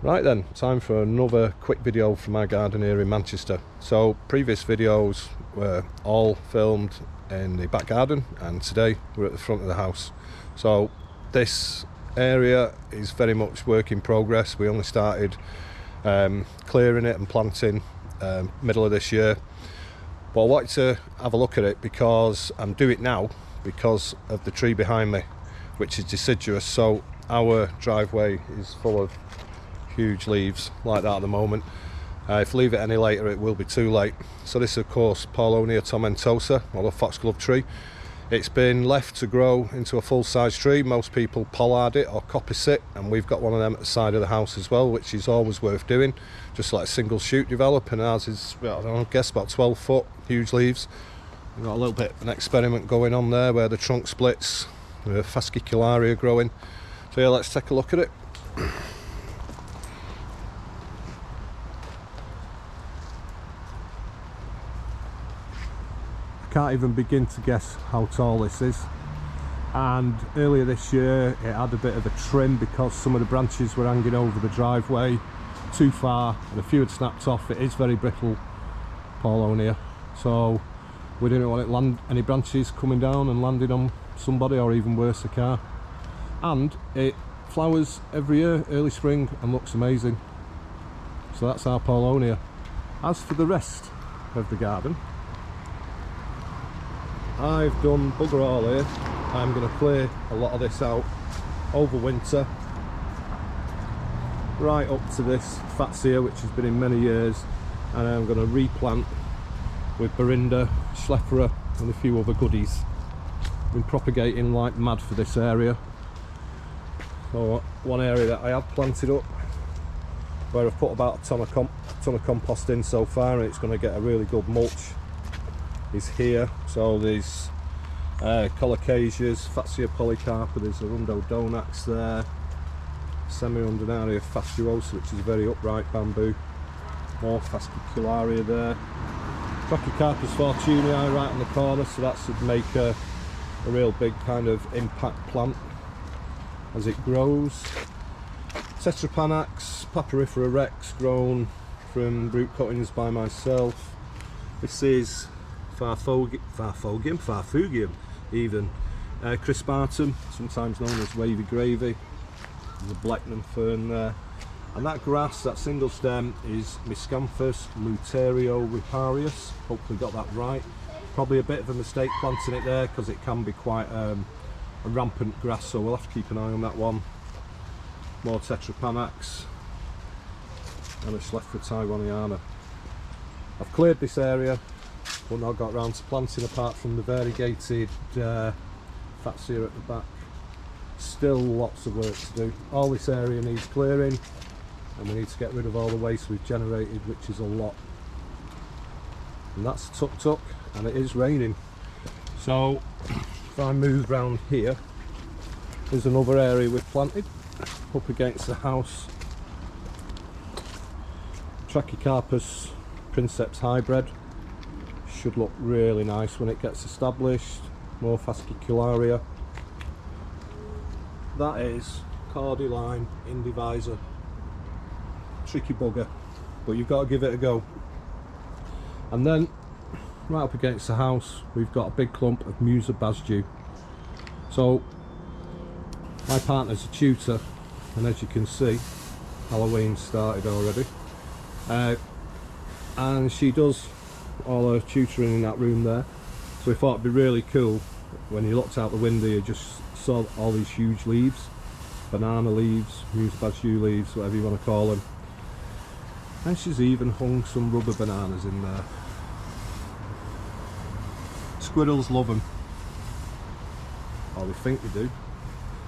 Right then, time for another quick video from my garden here in Manchester. So previous videos were all filmed in the back garden, and today we're at the front of the house. So this area is very much work in progress. We only started clearing it and planting middle of this year, but I wanted to have a look at it because I'm doing it now because of the tree behind me, which is deciduous. So our driveway is full of huge leaves like that at the moment. If I leave it any later it will be too late. So this is of course Paulownia tomentosa, or the foxglove tree. It's been left to grow into a full-size tree. Most people pollard it or coppice it, and we've got one of them at the side of the house as well, which is always worth doing. Just let a single shoot develop, and ours is, well, I don't know, I guess about 12 foot, huge leaves. We've got a little bit of an experiment going on there where the trunk splits, the fascicularia growing. So yeah, let's take a look at it. Can't even begin to guess how tall this is, and earlier this year it had a bit of a trim because some of the branches were hanging over the driveway too far and a few had snapped off. It is very brittle Paulownia, so we didn't want any branches coming down and landing on somebody, or even worse, a car. And it flowers every year, early spring, and looks amazing. So that's our Paulownia. As for the rest of the garden, I've done bugger all here. I'm going to clear a lot of this out over winter, right up to this fatsia, which has been in many years, and I'm going to replant with Berinda, Schleppera and a few other goodies. I've been propagating like mad for this area. So one area that I have planted up, where I've put about a ton of compost in so far, and it's going to get a really good mulch, is here. So there's colocaceas, Fatsia polycarpa, there's a rhododendron there, semi-undularia fastuosa, which is a very upright bamboo, more fascicularia there, Trachycarpus fortunei right on the corner, so that should make a real big kind of impact plant as it grows. Tetrapanax, Papyrifera rex, grown from root cuttings by myself. This is Farfugium even, crispatum, sometimes known as wavy gravy. There's a Blackman fern there, and that grass, that single stem, is Miscanthus luterio-riparius. Hopefully got that right. Probably a bit of a mistake planting it there because it can be quite a rampant grass, so we'll have to keep an eye on that one. More Tetrapanax and a Schleppera taiwaniana. I've cleared this area, but not got round to planting, apart from the variegated fatsia at the back. Still lots of work to do. All this area needs clearing, and we need to get rid of all the waste we've generated, which is a lot. And that's tuk-tuk, and it is raining. So if I move round here, there's another area we've planted up against the house. Trachycarpus princeps hybrid. Should look really nice when it gets established. More fascicularia. That is cordyline indivisa. Tricky bugger, but you've got to give it a go. And then right up against the house we've got a big clump of Musa basdew. So my partner's a tutor, and as you can see, Halloween started already, and she does all her tutoring in that room there. So we thought it'd be really cool when you looked out the window, you just saw all these huge leaves, banana leaves, Musa basdew leaves, whatever you want to call them. And she's even hung some rubber bananas in there. Squirrels love them, or they think they do.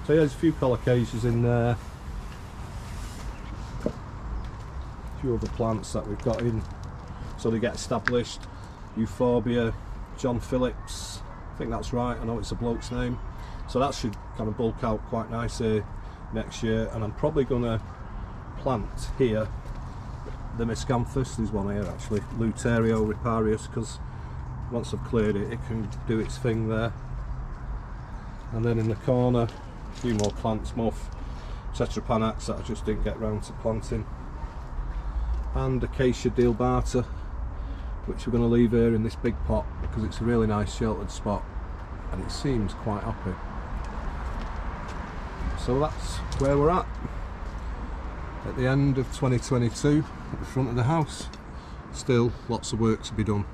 So yeah, there's a few colocaceas in there, a few other plants that we've got in so they get established. Euphorbia, John Phillips, I think that's right, I know it's a bloke's name. So that should kind of bulk out quite nicely next year. And I'm probably going to plant here the Miscanthus, there's one here actually, luterio-riparius, because once I've cleared it, it can do its thing there. And then in the corner, a few more plants, more tetrapanax that I just didn't get round to planting, and acacia dealbata, which we're going to leave here in this big pot because it's a really nice sheltered spot and it seems quite happy. So that's where we're at the end of 2022 at the front of the house. Still lots of work to be done.